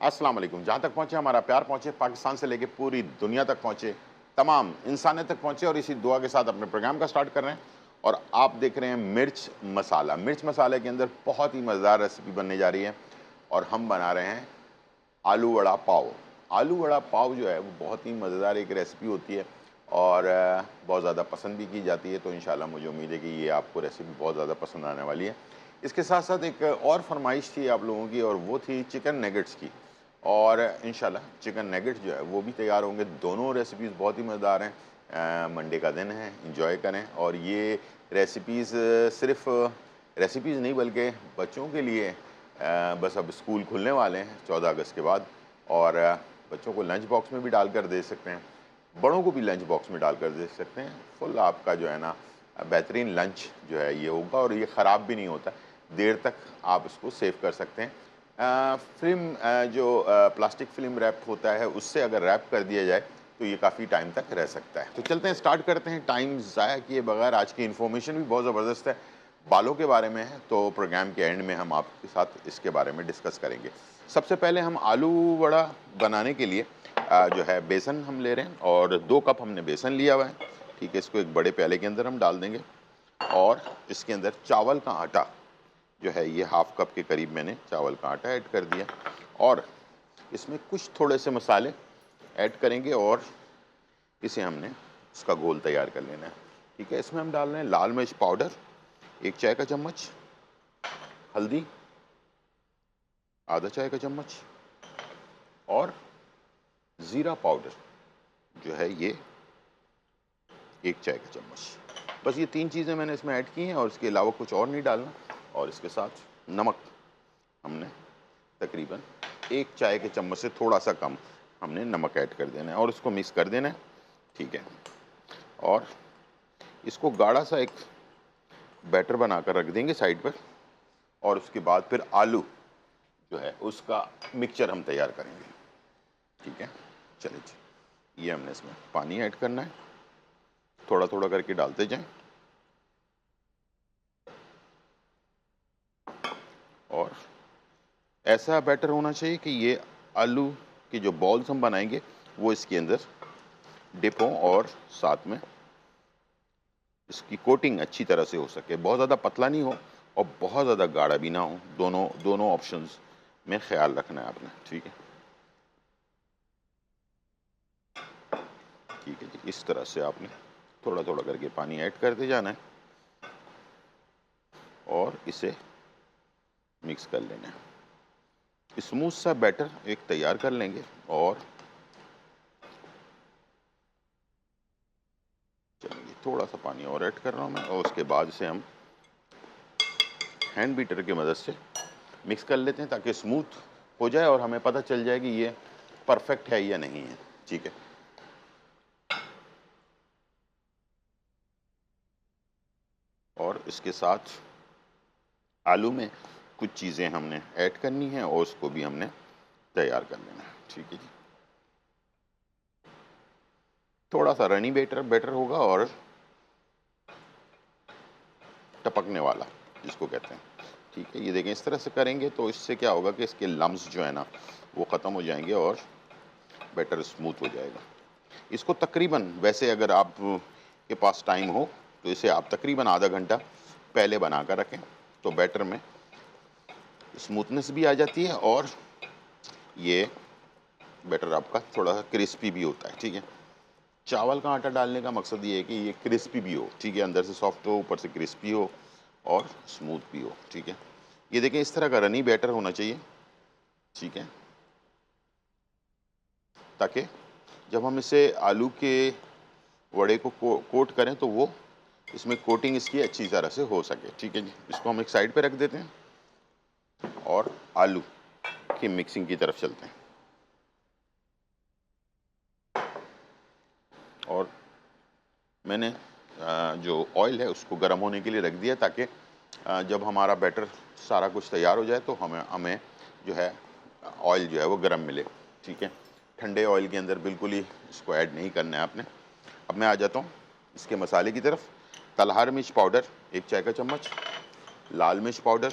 अस्सलाम वालेकुम। जहाँ तक पहुँचे हमारा प्यार पहुँचे, पाकिस्तान से लेके पूरी दुनिया तक पहुँचे, तमाम इंसानियत तक पहुँचे और इसी दुआ के साथ अपने प्रोग्राम का स्टार्ट कर रहे हैं और आप देख रहे हैं मिर्च मसाला। मिर्च मसाले के अंदर बहुत ही मज़ेदार रेसिपी बनने जा रही है और हम बना रहे हैं आलू वड़ा पाव। आलू वड़ा पाव जो है वो बहुत ही मज़ेदार एक रेसिपी होती है और बहुत ज़्यादा पसंद भी की जाती है, तो इंशाल्लाह मुझे उम्मीद है कि ये आपको रेसिपी बहुत ज़्यादा पसंद आने वाली है। इसके साथ-साथ एक और फ़रमाइश थी आप लोगों की और वो थी चिकन नगेट्स की और इंशाल्लाह चिकन नगेट्स जो है वो भी तैयार होंगे। दोनों रेसिपीज़ बहुत ही मज़ेदार हैं। मंडे का दिन है, एन्जॉय करें और ये रेसिपीज़ सिर्फ़ रेसिपीज़ नहीं बल्कि बच्चों के लिए बस अब स्कूल खुलने वाले हैं 14 अगस्त के बाद और बच्चों को लंच बॉक्स में भी डालकर दे सकते हैं, बड़ों को भी लंच बॉक्स में डालकर दे सकते हैं। फुल आपका जो है ना बेहतरीन लंच जो है ये होगा और ये ख़राब भी नहीं होता, देर तक आप इसको सेव कर सकते हैं। फ़िल्म जो प्लास्टिक फ़िल्म रैप होता है उससे अगर रैप कर दिया जाए तो ये काफ़ी टाइम तक रह सकता है। तो चलते हैं, स्टार्ट करते हैं टाइम ज़ाया किए बगैर। आज की इन्फॉर्मेशन भी बहुत ज़बरदस्त है, बालों के बारे में है, तो प्रोग्राम के एंड में हम आपके साथ इसके बारे में डिस्कस करेंगे। सबसे पहले हम आलू वड़ा बनाने के लिए जो है बेसन हम ले रहे हैं और 2 कप हमने बेसन लिया हुआ है, ठीक है। इसको एक बड़े प्याले के अंदर हम डाल देंगे और इसके अंदर चावल का आटा जो है ये हाफ कप के करीब मैंने चावल का आटा ऐड कर दिया और इसमें कुछ थोड़े से मसाले ऐड करेंगे और इसे हमने इसका घोल तैयार कर लेना है, ठीक है। इसमें हम डाल रहे हैं लाल मिर्च पाउडर 1 चाय का चम्मच, हल्दी आधा चाय का चम्मच और ज़ीरा पाउडर जो है ये 1 चाय का चम्मच। बस ये 3 चीज़ें मैंने इसमें ऐड की हैं और इसके अलावा कुछ और नहीं डालना। और इसके साथ नमक हमने तकरीबन 1 चाय के चम्मच से थोड़ा सा कम हमने नमक ऐड कर देना है और इसको मिक्स कर देना है, ठीक है। और इसको गाढ़ा सा एक बैटर बनाकर रख देंगे साइड पर और उसके बाद फिर आलू जो है उसका मिक्सचर हम तैयार करेंगे, ठीक है। चलिए जी, ये हमने इसमें पानी ऐड करना है, थोड़ा थोड़ा करके डालते जाएं और ऐसा बैटर होना चाहिए कि ये आलू के जो बॉल्स हम बनाएंगे वो इसके अंदर डिप हों और साथ में इसकी कोटिंग अच्छी तरह से हो सके। बहुत ज़्यादा पतला नहीं हो और बहुत ज़्यादा गाढ़ा भी ना हो, दोनों दोनों ऑप्शंस में ख्याल रखना है आपने, ठीक है। ठीक है जी, इस तरह से आपने थोड़ा थोड़ा करके पानी ऐड करते जाना है और इसे मिक्स कर लेना है। स्मूथ सा बैटर एक तैयार कर लेंगे और चलिए थोड़ा सा पानी और ऐड कर रहा हूँ मैं और उसके बाद इसे हम हैंड बीटर की मदद से मिक्स कर लेते हैं ताकि स्मूथ हो जाए और हमें पता चल जाए कि ये परफेक्ट है या नहीं है, ठीक है। और इसके साथ आलू में कुछ चीज़ें हमने ऐड करनी है और उसको भी हमने तैयार कर लेना है, ठीक है जी। थोड़ा सा रनी बेटर बेटर होगा और टपकने वाला जिसको कहते हैं, ठीक है। ये देखें, इस तरह से करेंगे तो इससे क्या होगा कि इसके लम्स जो है ना वो ख़त्म हो जाएंगे और बैटर स्मूथ हो जाएगा। इसको तकरीबन, वैसे अगर आप के पास टाइम हो तो इसे आप तकरीबन आधा घंटा पहले बना कर रखें तो बैटर में स्मूथनेस भी आ जाती है और ये बैटर आपका थोड़ा सा क्रिस्पी भी होता है, ठीक है। चावल का आटा डालने का मकसद ये है कि ये क्रिस्पी भी हो, ठीक है, अंदर से सॉफ्ट हो, ऊपर से क्रिस्पी हो और स्मूथ भी हो, ठीक है। ये देखें, इस तरह का रनी बैटर होना चाहिए, ठीक है, ताकि जब हम इसे आलू के वड़े को कोट करें तो वो इसमें कोटिंग इसकी अच्छी तरह से हो सके, ठीक है जी। इसको हम एक साइड पे रख देते हैं और आलू की मिक्सिंग की तरफ चलते हैं। और मैंने जो ऑयल है उसको गर्म होने के लिए रख दिया ताकि जब हमारा बैटर सारा कुछ तैयार हो जाए तो हमें हमें जो है ऑयल जो है वो गर्म मिले, ठीक है। ठंडे ऑयल के अंदर बिल्कुल ही इसको ऐड नहीं करना है आपने। अब मैं आ जाता हूँ इसके मसाले की तरफ। तलहार मिर्च पाउडर 1 चाय का चम्मच, लाल मिर्च पाउडर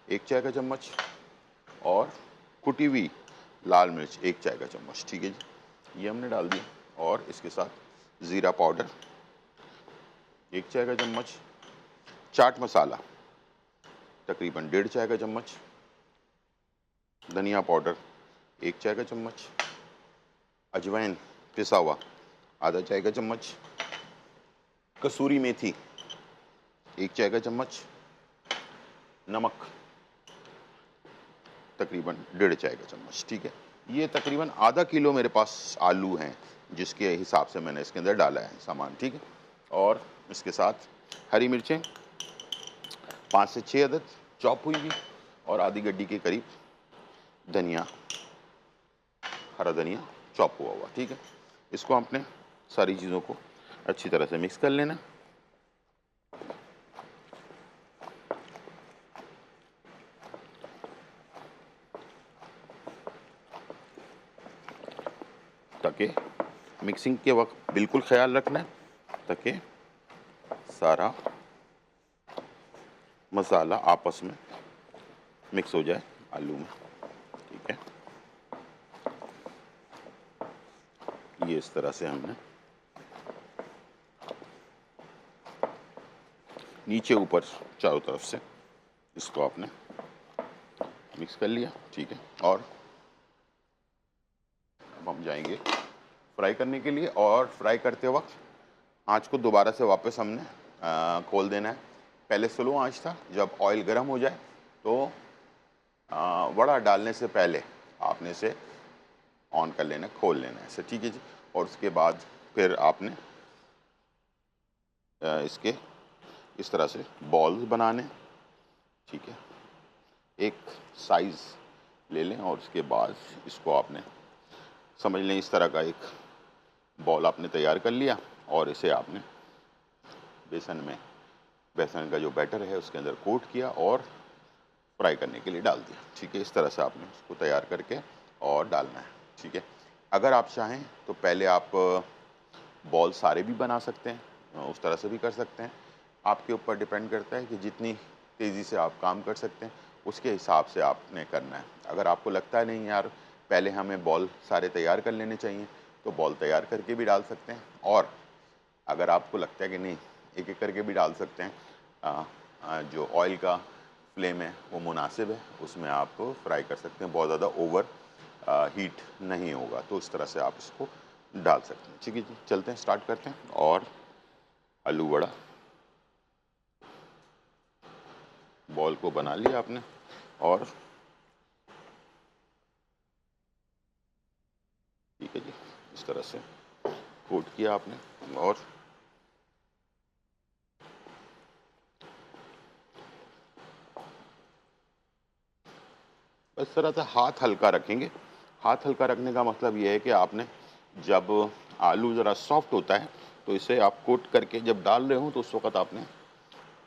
1 चाय का चम्मच और कुटी हुई लाल मिर्च 1 चाय का चम्मच, ठीक है जी, ये हमने डाल दिया। और इसके साथ ज़ीरा पाउडर 1 चाय का चम्मच, चाट मसाला तकरीबन 1.5 चाय का चम्मच, धनिया पाउडर 1 चाय का चम्मच, अजवाइन पिसा हुआ आधा चाय का चम्मच, कसूरी मेथी 1 चाय का चम्मच, नमक तकरीबन 1.5 चाय का चम्मच, ठीक है। ये तकरीबन आधा किलो मेरे पास आलू हैं, जिसके हिसाब से मैंने इसके अंदर डाला है सामान, ठीक है। और इसके साथ हरी मिर्चें 5 से 6 अदद चॉप हुई और आधी गड्डी के करीब धनिया, हरा धनिया चॉप हुआ, ठीक है। इसको आपने सारी चीज़ों को अच्छी तरह से मिक्स कर लेना। ताकि मिक्सिंग के वक्त बिल्कुल ख्याल रखना है ताकि सारा मसाला आपस में मिक्स हो जाए आलू में, ठीक है। ये इस तरह से हमने नीचे ऊपर चारों तरफ से इसको आपने मिक्स कर लिया, ठीक है। और अब हम जाएंगे फ्राई करने के लिए, और फ्राई करते वक्त आँच को दोबारा से वापस हमने खोल देना है। पहले स्लो आँच था, जब ऑयल गर्म हो जाए तो वड़ा डालने से पहले आपने इसे ऑन कर लेना, खोल लेना है इसे, ठीक है जी। और उसके बाद फिर आपने इसके इस तरह से बॉल्स बनाने, ठीक है। एक साइज़ ले लें और उसके बाद इसको आपने समझ लें इस तरह का एक बॉल आपने तैयार कर लिया, और इसे आपने बेसन का जो बैटर है उसके अंदर कोट किया और फ्राई करने के लिए डाल दिया, ठीक है। इस तरह से आपने उसको तैयार करके और डालना है, ठीक है। अगर आप चाहें तो पहले आप बॉल सारे भी बना सकते हैं, उस तरह से भी कर सकते हैं। आपके ऊपर डिपेंड करता है कि जितनी तेज़ी से आप काम कर सकते हैं उसके हिसाब से आपने करना है। अगर आपको लगता है नहीं यार पहले हमें बॉल सारे तैयार कर लेने चाहिए, तो बॉल तैयार करके भी डाल सकते हैं। और अगर आपको लगता है कि नहीं एक एक करके भी डाल सकते हैं, जो ऑयल का फ्लेम है वो मुनासिब है, उसमें आप फ्राई कर सकते हैं, बहुत ज़्यादा ओवर हीट नहीं होगा, तो इस तरह से आप इसको डाल सकते हैं, ठीक है जी। चलते हैं, स्टार्ट करते हैं। और आलू वड़ा बॉल को बना लिया आपने, और ठीक है जी, इस तरह से कोट किया आपने, और इस तरह से हाथ हल्का रखेंगे। हाथ हल्का रखने का मतलब ये है कि आपने जब आलू ज़रा सॉफ्ट होता है तो इसे आप कोट करके जब डाल रहे हो तो उस वक़्त आपने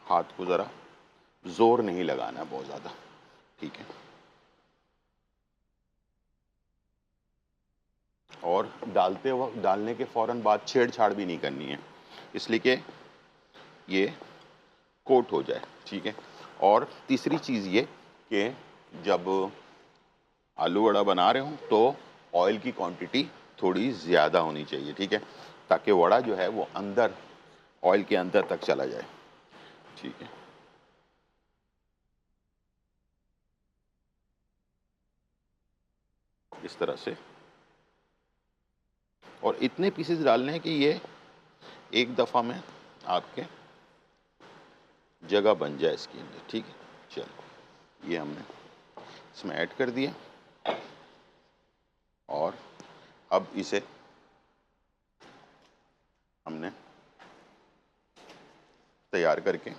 हाथ को ज़रा ज़ोर नहीं लगाना है बहुत ज़्यादा, ठीक है। और डालते वक्त डालने के फ़ौरन बाद छेड़छाड़ भी नहीं करनी है, इसलिए कि ये कोट हो जाए, ठीक है। और तीसरी चीज़ ये कि जब आलू वड़ा बना रहे हो तो ऑयल की क्वांटिटी थोड़ी ज़्यादा होनी चाहिए, ठीक है, ताकि वड़ा जो है वो अंदर ऑयल के अंदर तक चला जाए, ठीक है। इस तरह से, और इतने पीसेस डालने हैं कि ये एक दफ़ा में आपके जगह बन जाए इसके अंदर, ठीक है। चलो, ये हमने इसमें ऐड कर दिया, और अब इसे हमने तैयार करके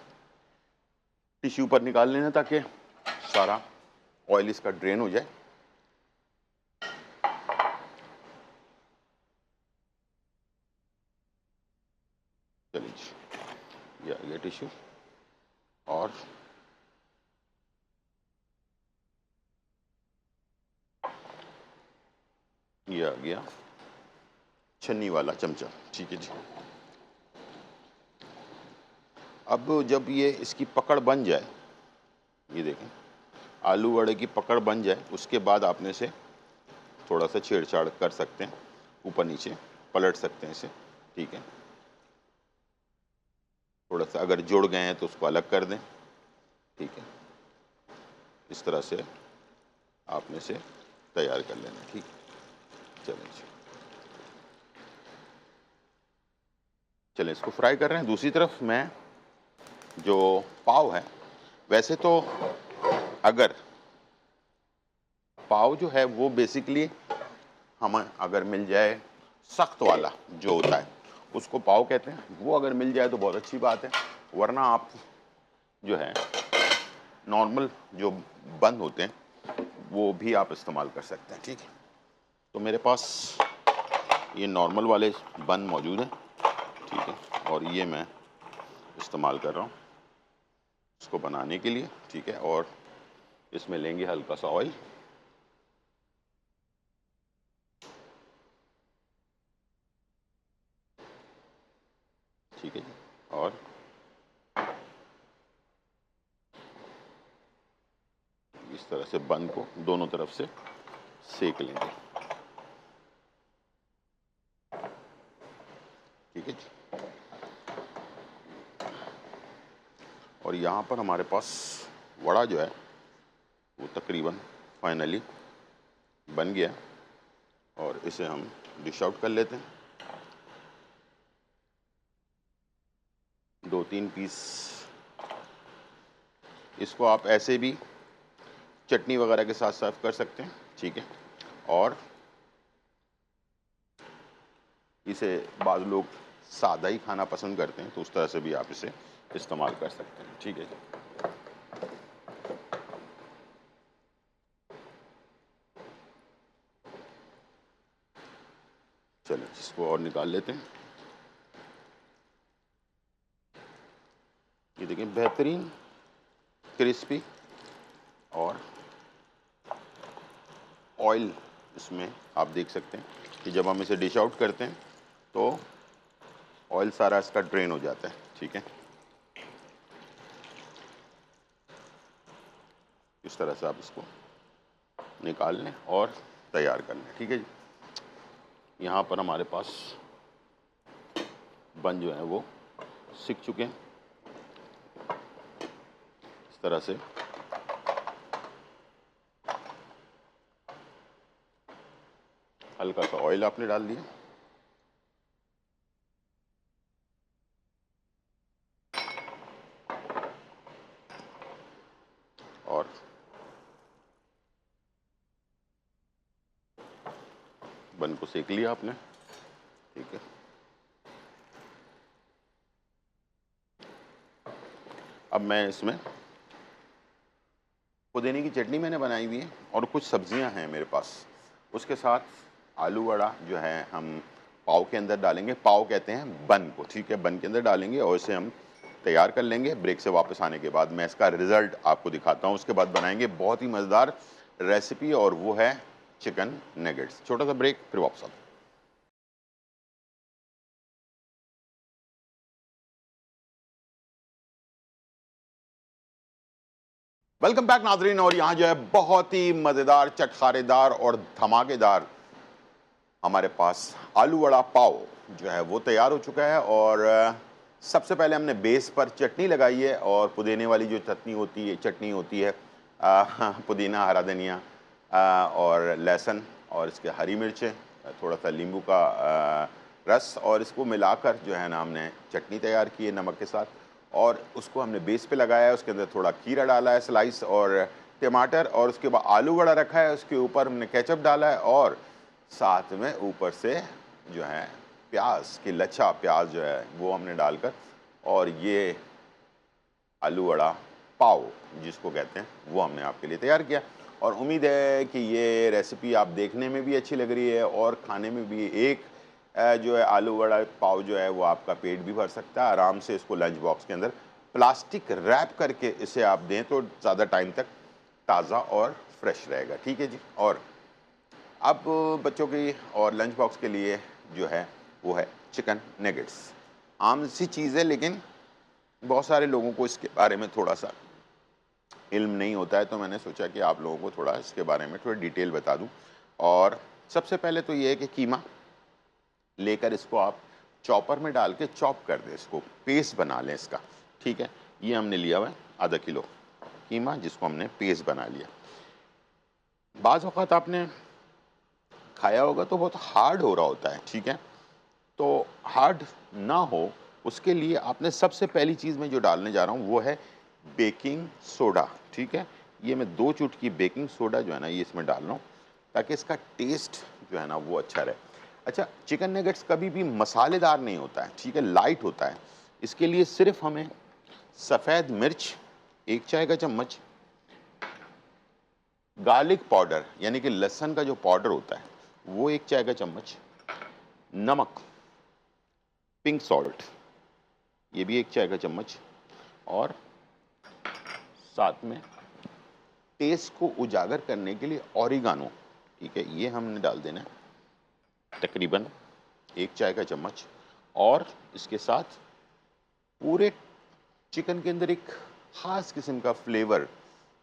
टिश्यू पर निकाल लेना ताकि सारा ऑयल इसका ड्रेन हो जाए। चलिए जी, ये आ गया टिश्यू, और ये आ गया छन्नी वाला चमचा, ठीक है जी। अब जब ये इसकी पकड़ बन जाए, ये देखें आलू वड़े की पकड़ बन जाए उसके बाद आपने इसे थोड़ा सा छेड़छाड़ कर सकते हैं, ऊपर नीचे पलट सकते हैं इसे, ठीक है। थोड़ा सा अगर जुड़ गए हैं तो उसको अलग कर दें, ठीक है। इस तरह से आपने इसे तैयार कर लेना, ठीक है। चलें इसको फ्राई कर रहे हैं। दूसरी तरफ मैं जो पाव है, वैसे तो अगर पाव जो है वो बेसिकली हमें अगर मिल जाए सख्त वाला जो होता है उसको पाव कहते हैं, वो अगर मिल जाए तो बहुत अच्छी बात है, वरना आप जो है नॉर्मल जो बन होते हैं वो भी आप इस्तेमाल कर सकते हैं, ठीक है। तो मेरे पास ये नॉर्मल वाले बन मौजूद हैं, ठीक है, और ये मैं इस्तेमाल कर रहा हूँ इसको बनाने के लिए, ठीक है। और इसमें लेंगे हल्का सा ऑयल, ठीक है जी, और इस तरह से बन को दोनों तरफ से सेक लेंगे, ठीक है जी। और यहाँ पर हमारे पास वड़ा जो है वो तकरीबन फाइनली बन गया और इसे हम डिश आउट कर लेते हैं। 2-3 पीस इसको आप ऐसे भी चटनी वगैरह के साथ सर्व कर सकते हैं, ठीक है। और इसे बाद लोग सादा ही खाना पसंद करते हैं तो उस तरह से भी आप इसे इस्तेमाल कर सकते हैं, ठीक है जी। चलिए इसको और निकाल लेते हैं। ये देखिए बेहतरीन क्रिस्पी और ऑयल इसमें आप देख सकते हैं कि जब हम इसे डिश आउट करते हैं तो ऑयल सारा इसका ड्रेन हो जाता है, ठीक है। इस तरह से आप इसको निकाल लें और तैयार कर लें, ठीक है जी। यहाँ पर हमारे पास बन जो है वो सिक चुके हैं। इस तरह से हल्का सा ऑयल आपने डाल दिया और बन को सेक लिया आपने, ठीक है। अब मैं इसमें पुदीने की चटनी मैंने बनाई हुई है और कुछ सब्जियां हैं मेरे पास, उसके साथ आलू वड़ा जो है हम पाव के अंदर डालेंगे। पाव कहते हैं बन को, ठीक है, बन के अंदर डालेंगे और इसे हम तैयार कर लेंगे। ब्रेक से वापस आने के बाद मैं इसका रिजल्ट आपको दिखाता हूँ। उसके बाद बनाएंगे बहुत ही मज़ेदार रेसिपी और वो है चिकन नगेट्स। छोटा सा ब्रेक, फिर वापस आता हूँ। वेलकम बैक नाजरीन। और यहाँ जो है बहुत ही मज़ेदार, चटखारेदार और धमाकेदार हमारे पास आलू वड़ा पाव जो है वो तैयार हो चुका है। और सबसे पहले हमने बेस पर चटनी लगाई है और पुदीने वाली जो चटनी होती है पुदीना, हरा धनिया और लहसुन और इसके हरी मिर्चें, थोड़ा सा नींबू का रस, और इसको मिलाकर जो है ना हमने चटनी तैयार की है नमक के साथ। और उसको हमने बेस पे लगाया है, उसके अंदर थोड़ा खीरा डाला है स्लाइस और टमाटर, और उसके बाद आलू वड़ा रखा है, उसके ऊपर हमने केचप डाला है और साथ में ऊपर से जो है प्याज की लच्छा प्याज जो है वो हमने डालकर, और ये आलू वड़ा पाव जिसको कहते हैं वो हमने आपके लिए तैयार किया। और उम्मीद है कि ये रेसिपी आप देखने में भी अच्छी लग रही है और खाने में भी एक जो है आलू वड़ा पाव जो है वो आपका पेट भी भर सकता है आराम से। इसको लंच बॉक्स के अंदर प्लास्टिक रैप करके इसे आप दें तो ज़्यादा टाइम तक ताज़ा और फ्रेश रहेगा, ठीक है जी। और अब बच्चों की और लंच बॉक्स के लिए जो है वो है चिकन नगेट्स। आम सी चीज़ है लेकिन बहुत सारे लोगों को इसके बारे में थोड़ा सा इल्म नहीं होता है, तो मैंने सोचा कि आप लोगों को थोड़ा इसके बारे में थोड़ा डिटेल बता दूं। और सबसे पहले तो ये है कि कीमा लेकर इसको आप चॉपर में डाल के चॉप कर दें, इसको पेस्ट बना लें इसका, ठीक है। ये हमने लिया हुआ है आधा किलो कीमा, जिसको हमने पेस्ट बना लिया। बाज़ औक़ात आपने खाया होगा तो बहुत हार्ड हो रहा होता है, ठीक है। तो हार्ड ना हो उसके लिए आपने सबसे पहली चीज़ मैं जो डालने जा रहा हूँ वो है बेकिंग सोडा, ठीक है। ये मैं 2 चुटकी बेकिंग सोडा जो है ना ये इसमें डाल रहा हूँ, ताकि इसका टेस्ट जो है ना वो अच्छा रहे। अच्छा, चिकन नगेट्स कभी भी मसालेदार नहीं होता है, ठीक है, लाइट होता है। इसके लिए सिर्फ हमें सफ़ेद मिर्च 1 चाय का चम्मच, गार्लिक पाउडर यानी कि लहसुन का जो पाउडर होता है वो 1 चाय का चम्मच, नमक, पिंक सॉल्ट ये भी 1 चाय का चम्मच, और साथ में टेस्ट को उजागर करने के लिए ऑरिगानो, ठीक है, ये हमने डाल देना है तकरीबन 1 चाय का चम्मच। और इसके साथ पूरे चिकन के अंदर एक ख़ास किस्म का फ्लेवर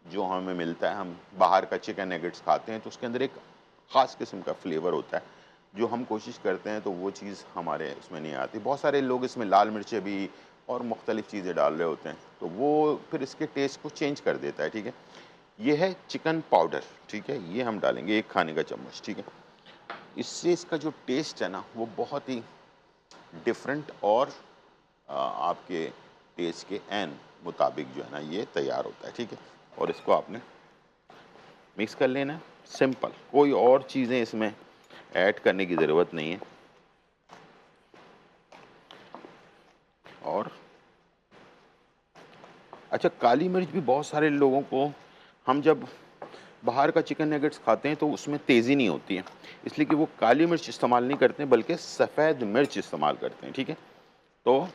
जो हमें मिलता है, हम बाहर का चिकन नगेट्स खाते हैं तो उसके अंदर एक ख़ास किस्म का फ्लेवर होता है, जो हम कोशिश करते हैं तो वो चीज़ हमारे उसमें नहीं आती। बहुत सारे लोग इसमें लाल मिर्चें भी और मुख्तलिफ़ चीज़ें डाल रहे होते हैं, तो वो फिर इसके टेस्ट को चेंज कर देता है, ठीक है। ये है चिकन पाउडर, ठीक है, ये हम डालेंगे 1 खाने का चम्मच, ठीक है। इससे इसका जो टेस्ट है ना वो बहुत ही डिफरेंट और आपके टेस्ट के एन मुताबिक जो है ना ये तैयार होता है, ठीक है। और इसको आपने मिक्स कर लेना है, सिंपल, कोई और चीज़ें इसमें ऐड करने की ज़रूरत नहीं है। और अच्छा, काली मिर्च भी बहुत सारे लोगों को, हम जब बाहर का चिकन नगेट्स खाते हैं तो उसमें तेज़ी नहीं होती है, इसलिए कि वो काली मिर्च इस्तेमाल नहीं करते हैं बल्कि सफ़ेद मिर्च इस्तेमाल करते हैं, ठीक है। तो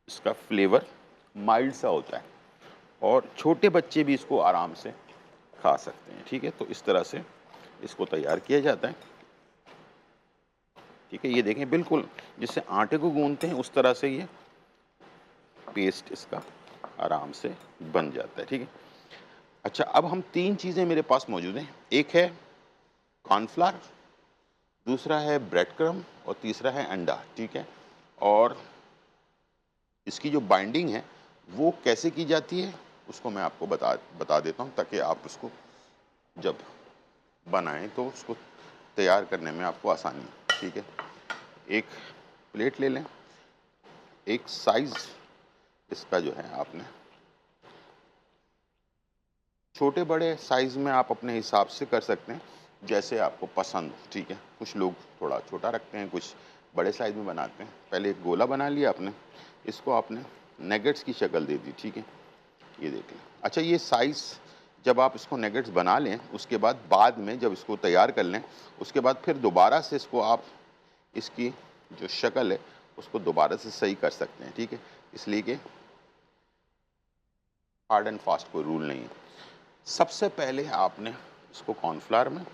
इसका फ्लेवर माइल्ड सा होता है और छोटे बच्चे भी इसको आराम से खा सकते हैं, ठीक है। तो इस तरह से इसको तैयार किया जाता है, ठीक है। ये देखें बिल्कुल जिससे आटे को गूंथते हैं उस तरह से ये पेस्ट इसका आराम से बन जाता है, ठीक है। अच्छा, अब हम 3 चीज़ें मेरे पास मौजूद हैं, एक है कॉर्नफ्लावर, दूसरा है ब्रेड क्रम्ब और तीसरा है अंडा, ठीक है। और इसकी जो बाइंडिंग है वो कैसे की जाती है उसको मैं आपको बता देता हूँ, ताकि आप उसको जब बनाएं तो उसको तैयार करने में आपको आसानी हो, ठीक है। एक प्लेट ले लें, एक साइज़ इसका जो है आपने छोटे बड़े साइज़ में आप अपने हिसाब से कर सकते हैं, जैसे आपको पसंद हो, ठीक है। कुछ लोग थोड़ा छोटा रखते हैं, कुछ बड़े साइज़ में बनाते हैं। पहले एक गोला बना लिया आपने, इसको आपने नगेट्स की शक्ल दे दी, ठीक है, ये देख लें। अच्छा, ये साइज़ जब आप इसको नगेट्स बना लें उसके बाद में जब इसको तैयार कर लें, उसके बाद फिर दोबारा से इसको आप इसकी जो शक्ल है उसको दोबारा से सही कर सकते हैं, ठीक है। इसलिए कि हार्ड एंड फास्ट कोई रूल नहीं है। सबसे पहले आपने इसको कॉर्नफ्लावर में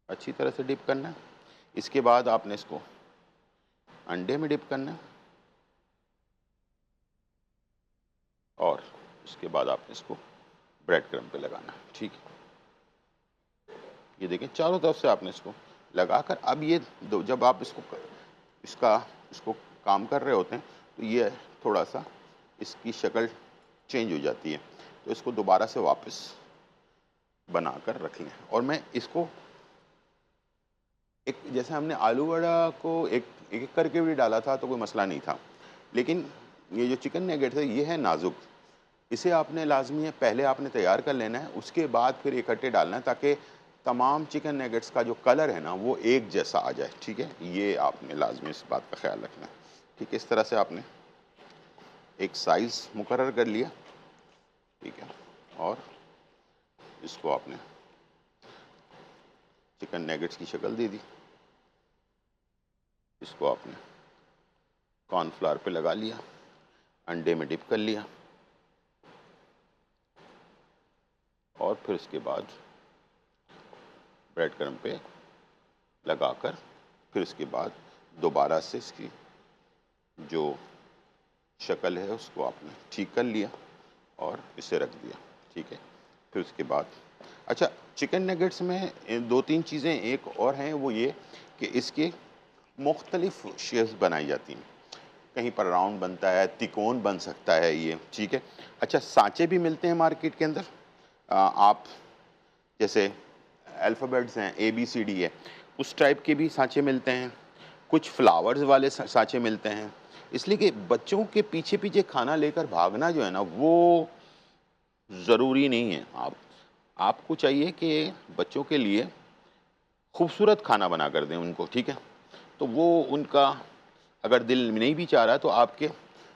अच्छी तरह से डिप करना है, इसके बाद आपने इसको अंडे में डिप करना है, और उसके बाद आपने इसको ब्रेड क्रम्ब पे लगाना है, ठीक है। ये देखें चारों तरफ से आपने इसको लगाकर, अब ये जब आप इसको काम कर रहे होते हैं तो ये थोड़ा सा इसकी शक्ल चेंज हो जाती है, तो इसको दोबारा से वापस बनाकर रख लें। और मैं इसको एक, जैसे हमने आलू वड़ा को एक एक करके भी डाला था तो कोई मसला नहीं था, लेकिन ये जो चिकन नगेट्स है ये है नाजुक, इसे आपने लाजमी है पहले आपने तैयार कर लेना है, उसके बाद फिर इकट्ठे डालना है, ताकि तमाम चिकन नगेट्स का जो कलर है ना वो एक जैसा आ जाए, ठीक है। ये आपने लाजमी इस बात का ख्याल रखना है, ठीक है। इस तरह से आपने एक साइज़ मुकर्रर कर लिया, ठीक है, और इसको आपने चिकन नगेट्स की शक्ल दे दी, इसको आपने कॉर्नफ्लावर पे लगा लिया, अंडे में डिप कर लिया, और फिर उसके बाद ब्रेड क्रम्ब पे लगाकर फिर उसके बाद दोबारा से इसकी जो शक्ल है उसको आपने ठीक कर लिया, और इसे रख दिया, ठीक है। फिर उसके बाद अच्छा, चिकन नगेट्स में 2-3 चीज़ें एक और हैं, वो ये कि इसके मुख्तलिफ़ शेप्स बनाई जाती हैं। कहीं पर राउंड बनता है, तिकोन बन सकता है ये, ठीक है। अच्छा, सांचे भी मिलते हैं मार्केट के अंदर। आप जैसे अल्फ़ाबेट्स हैं, ABCD है, उस टाइप के भी सांचे मिलते हैं। कुछ फ्लावर्स वाले सांचे मिलते हैं। इसलिए कि बच्चों के पीछे-पीछे खाना लेकर भागना जो है ना, वो ज़रूरी नहीं है। आपको चाहिए कि बच्चों के लिए खूबसूरत खाना बना कर दें उनको, ठीक है। तो वो उनका अगर दिल नहीं भी चाह रहा है तो आपके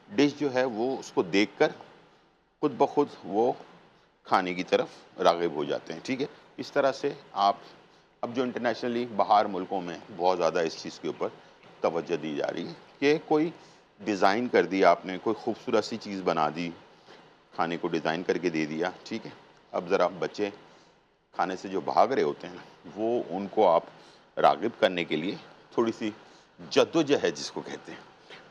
डिश जो है वो उसको देखकर खुद ब खुद वो खाने की तरफ राग़िब हो जाते हैं, ठीक है। इस तरह से आप अब जो इंटरनेशनली बाहर मुल्कों में बहुत ज़्यादा इस चीज़ के ऊपर तवज्जो दी जा रही है कि कोई डिज़ाइन कर दिया आपने, कोई खूबसूरत सी चीज़ बना दी, खाने को डिज़ाइन करके दे दिया, ठीक है। अब ज़रा बच्चे खाने से जो भाग रहे होते हैं ना, वो उनको आप राग़िब करने के लिए थोड़ी-सी जद्दोजहद जिसको कहते हैं।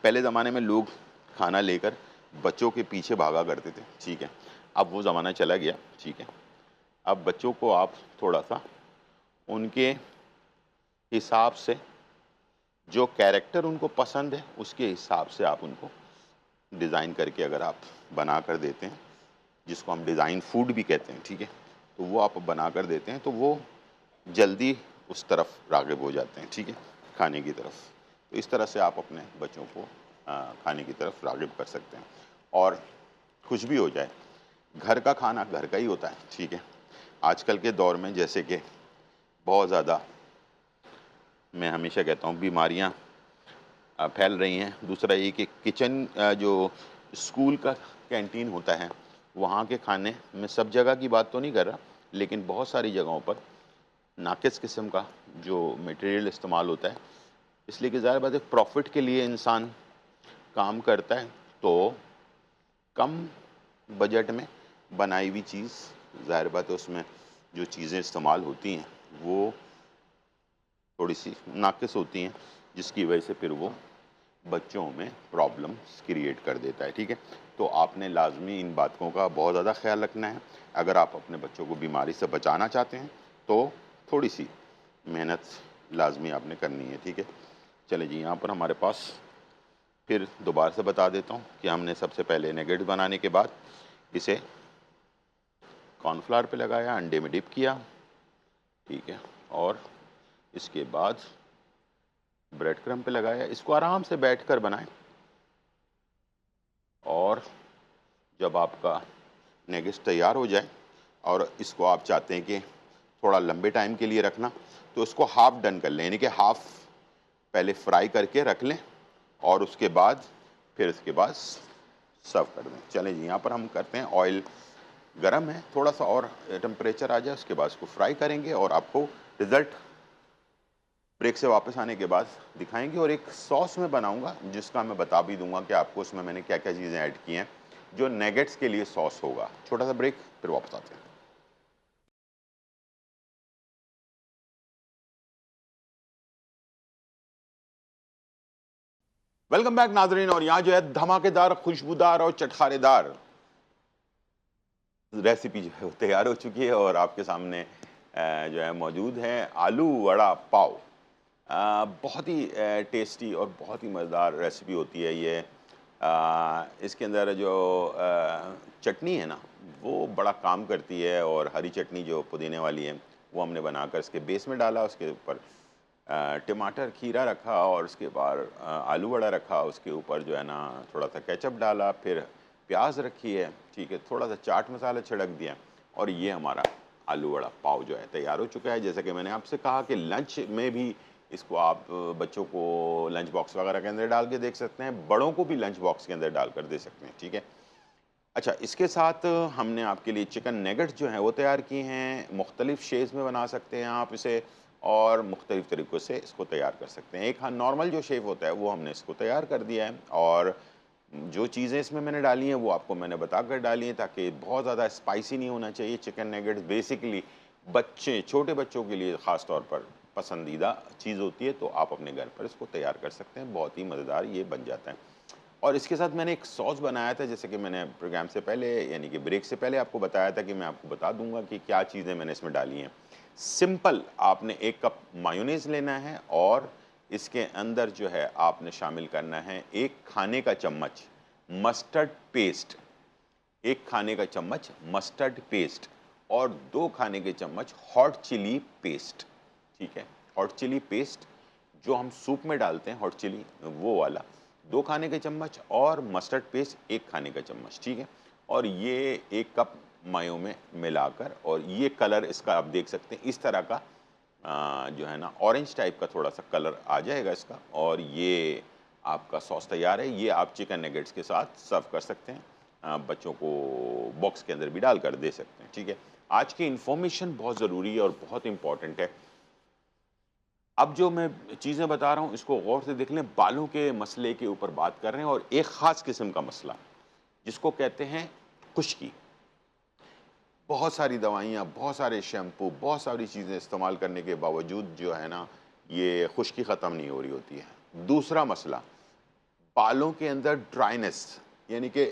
पहले ज़माने में लोग खाना लेकर बच्चों के पीछे भागा करते थे, ठीक है। अब वो ज़माना चला गया, ठीक है। अब बच्चों को आप थोड़ा-सा उनके हिसाब से, जो कैरेक्टर उनको पसंद है, उसके हिसाब से आप उनको डिज़ाइन करके अगर आप बना कर देते हैं, जिसको हम डिज़ाइन फूड भी कहते हैं, ठीक है। तो वो आप बना कर देते हैं तो वो जल्दी उस तरफ राग़िब हो जाते हैं, ठीक है, खाने की तरफ। तो इस तरह से आप अपने बच्चों को खाने की तरफ राग़िब कर सकते हैं। और कुछ भी हो जाए, घर का खाना घर का ही होता है, ठीक है। आजकल के दौर में जैसे कि बहुत ज़्यादा, मैं हमेशा कहता हूँ, बीमारियाँ फैल रही हैं। दूसरा ये कि किचन जो स्कूल का कैंटीन होता है, वहाँ के खाने, मैं सब जगह की बात तो नहीं कर रहा, लेकिन बहुत सारी जगहों पर नाक़िस किस्म का जो मटेरियल इस्तेमाल होता है, इसलिए कि ज़ाहिर बात है प्रॉफ़िट के लिए इंसान काम करता है, तो कम बजट में बनाई हुई चीज़, ज़ाहिर बात है उसमें जो चीज़ें इस्तेमाल होती हैं वो थोड़ी-सी नाक़िस होती हैं, जिसकी वजह से फिर वो बच्चों में प्रॉब्लम्स क्रिएट कर देता है, ठीक है। तो आपने लाज़मी इन बातों का बहुत ज़्यादा ख़्याल रखना है। अगर आप अपने बच्चों को बीमारी से बचाना चाहते हैं तो थोड़ी-सी मेहनत लाज़मी आपने करनी है, ठीक है। चलें जी, यहाँ पर हमारे पास फिर दोबारा से बता देता हूँ कि हमने सबसे पहले नगेट्स बनाने के बाद इसे कॉर्नफ्लावर पे लगाया, अंडे में डिप किया, ठीक है, और इसके बाद ब्रेड क्रम्ब पे लगाया। इसको आराम से बैठकर बनाएं, और जब आपका नगेट्स तैयार हो जाए और इसको आप चाहते हैं कि थोड़ा लंबे टाइम के लिए रखना, तो इसको हाफ़ डन कर लें, यानी कि हाफ़ पहले फ्राई करके रख लें और उसके बाद फिर इसके बाद सर्व कर दें। चलें जी, यहाँ पर हम करते हैं, ऑयल गरम है, थोड़ा-सा और टेम्परेचर आ जाए, उसके बाद इसको फ्राई करेंगे और आपको रिज़ल्ट ब्रेक से वापस आने के बाद दिखाएंगे। और एक सॉस मैं बनाऊंगा जिसका मैं बता भी दूंगा कि आपको उसमें मैंने क्या क्या चीज़ें ऐड की हैं, जो नगेट्स के लिए सॉस होगा। छोटा सा ब्रेक, फिर वापस आते हैं। वेलकम बैक नाजरीन। और यहाँ जो है धमाकेदार, खुशबूदार और चटखारेदार रेसिपी जो है वो तैयार हो चुकी है और आपके सामने जो है मौजूद है आलू वड़ा पाव। बहुत ही टेस्टी और बहुत ही मज़ेदार रेसिपी होती है ये। इसके अंदर जो चटनी है ना, वो बड़ा काम करती है, और हरी चटनी जो पुदीने वाली है वो हमने बनाकर इसके बेस में डाला। उसके ऊपर टमाटर खीरा रखा और उसके बाद आलू वड़ा रखा, उसके ऊपर जो है ना थोड़ा सा केचप डाला, फिर प्याज रखी है, ठीक है, थोड़ा सा चाट मसाला छिड़क दिया, और ये हमारा आलू वड़ा पाव जो है तैयार हो चुका है। जैसा कि मैंने आपसे कहा कि लंच में भी इसको आप बच्चों को लंच बॉक्स वगैरह के अंदर डाल के देख सकते हैं, बड़ों को भी लंच बॉक्स के अंदर डाल कर दे सकते हैं, ठीक है। अच्छा, इसके साथ हमने आपके लिए चिकन नगेट्स जो हैं वो तैयार किए हैं। मुख्तलिफ़ शेप्स में बना सकते हैं आप इसे, और मुख्तलिफ़ तरीक़ों से इसको तैयार कर सकते हैं। एक हाँ नॉर्मल जो शेप होता है वो हमने इसको तैयार कर दिया है, और जो चीज़ें इसमें मैंने डाली हैं वो आपको मैंने बता कर डाली हैं, ताकि बहुत ज़्यादा स्पाइसी नहीं होना चाहिए। चिकन नगेट्स बेसिकली बच्चे, छोटे बच्चों के लिए ख़ास तौर पर पसंदीदा चीज़ होती है, तो आप अपने घर पर इसको तैयार कर सकते हैं। बहुत ही मज़ेदार ये बन जाता है। और इसके साथ मैंने एक सॉस बनाया था, जैसे कि मैंने प्रोग्राम से पहले यानी कि ब्रेक से पहले आपको बताया था कि मैं आपको बता दूंगा कि क्या चीज़ें मैंने इसमें डाली हैं। सिंपल, आपने 1 कप मायोनीज़ लेना है और इसके अंदर जो है आपने शामिल करना है 1 खाने का चम्मच मस्टर्ड पेस्ट, 1 खाने का चम्मच मस्टर्ड पेस्ट और 2 खाने के चम्मच हॉट चिली पेस्ट, ठीक है? हॉट चिली पेस्ट जो हम सूप में डालते हैं, हॉट चिली वो वाला 2 खाने के चम्मच और मस्टर्ड पेस्ट 1 खाने का चम्मच, ठीक है? और ये 1 कप मायो में मिलाकर, और ये कलर इसका आप देख सकते हैं इस तरह का जो है ना ऑरेंज टाइप का थोड़ा सा कलर आ जाएगा इसका, और ये आपका सॉस तैयार है। ये आप चिकन नगेट्स के साथ सर्व कर सकते हैं, बच्चों को बॉक्स के अंदर भी डालकर दे सकते हैं, ठीक है? आज की इन्फॉर्मेशन बहुत ज़रूरी है और बहुत इंपॉर्टेंट है। अब जो मैं चीज़ें बता रहा हूँ इसको गौर से देख लें। बालों के मसले के ऊपर बात कर रहे हैं, और एक ख़ास किस्म का मसला जिसको कहते हैं खुश्की। बहुत सारी दवाइयाँ, बहुत सारे शैम्पू, बहुत सारी चीज़ें इस्तेमाल करने के बावजूद जो है ना, ये खुश्की ख़त्म नहीं हो रही होती है। दूसरा मसला, बालों के अंदर ड्राइनेस, यानी कि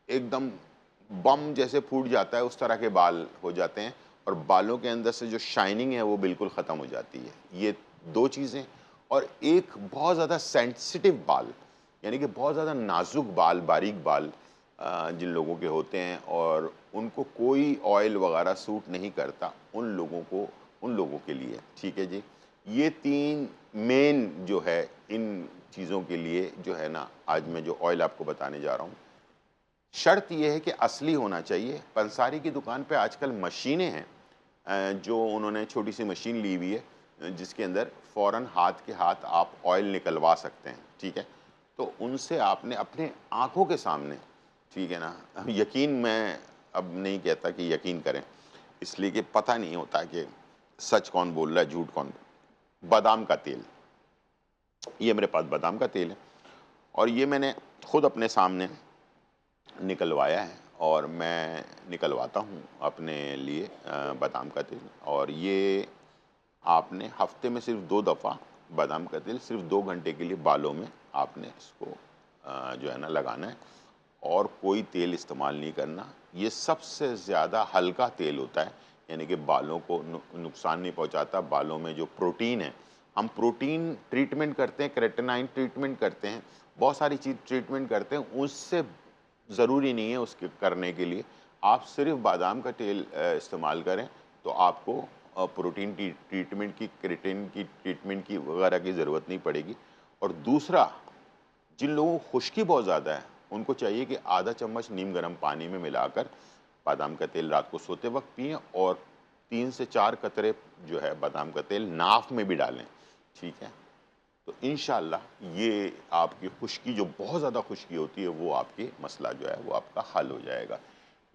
एकदम बम जैसे फूट जाता है उस तरह के बाल हो जाते हैं, और बालों के अंदर से जो शाइनिंग है वो बिल्कुल ख़त्म हो जाती है। ये 2 चीज़ें। और एक बहुत ज़्यादा सेंसिटिव बाल, यानी कि बहुत ज़्यादा नाज़ुक बाल, बारीक बाल जिन लोगों के होते हैं और उनको कोई ऑयल वगैरह सूट नहीं करता, उन लोगों के लिए, ठीक है जी? ये 3 मेन जो है इन चीज़ों के लिए जो है ना, आज मैं जो ऑयल आपको बताने जा रहा हूँ, शर्त ये है कि असली होना चाहिए। पंसारी की दुकान पे आजकल मशीनें हैं, जो उन्होंने छोटी-सी मशीन ली हुई है, जिसके अंदर फ़ौरन हाथ के हाथ आप ऑयल निकलवा सकते हैं, ठीक है? तो उनसे आपने अपने आँखों के सामने, ठीक है ना? यकीन मैं अब नहीं कहता कि यकीन करें, इसलिए कि पता नहीं होता कि सच कौन बोल रहा है, झूठ कौन। बादाम का तेल, ये मेरे पास बादाम का तेल है, और ये मैंने खुद अपने सामने निकलवाया है, और मैं निकलवाता हूँ अपने लिए बादाम का तेल। और ये आपने हफ्ते में सिर्फ 2 दफ़ा बादाम का तेल सिर्फ 2 घंटे के लिए बालों में आपने इसको जो है ना लगाना है, और कोई तेल इस्तेमाल नहीं करना। ये सबसे ज़्यादा हल्का तेल होता है, यानी कि बालों को नुकसान नहीं पहुंचाता। बालों में जो प्रोटीन है, हम प्रोटीन ट्रीटमेंट करते हैं, केराटिनाइन ट्रीटमेंट करते हैं, बहुत सारी चीज़ ट्रीटमेंट करते हैं, उससे ज़रूरी नहीं है उसके करने के लिए आप सिर्फ बादाम का तेल इस्तेमाल करें, तो आपको प्रोटीन की ट्रीटमेंट की, केराटिन की ट्रीटमेंट की वगैरह की ज़रूरत नहीं पड़ेगी। और दूसरा, जिन लोगों को खुश्की बहुत ज़्यादा है, उनको चाहिए कि आधा चम्मच नीम गर्म पानी में मिलाकर बादाम का तेल रात को सोते वक्त पिएं, और 3 से 4 कतरे जो है बादाम का तेल नाक में भी डालें, ठीक है? तो इंशाअल्लाह ये आपकी खुश्की, जो बहुत ज़्यादा खुश्की होती है, वो आपकी मसला जो है वो आपका हल हो जाएगा।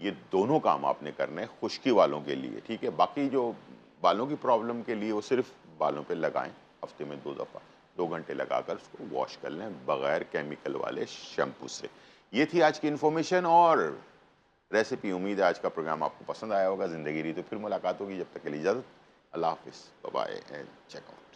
ये दोनों काम आपने करने हैं खुश्की वालों के लिए, ठीक है? बाकी जो बालों की प्रॉब्लम के लिए, वो सिर्फ बालों पे लगाएं, हफ्ते में 2 दफ़ा 2 घंटे लगाकर उसको वॉश कर लें बगैर केमिकल वाले शैम्पू से। ये थी आज की इन्फॉर्मेशन और रेसिपी। उम्मीद है आज का प्रोग्राम आपको पसंद आया होगा। ज़िंदगी रही तो फिर मुलाकात होगी, जब तक के लिए इजाज़त। अल्लाह हाफ़िज़, bye bye and check out.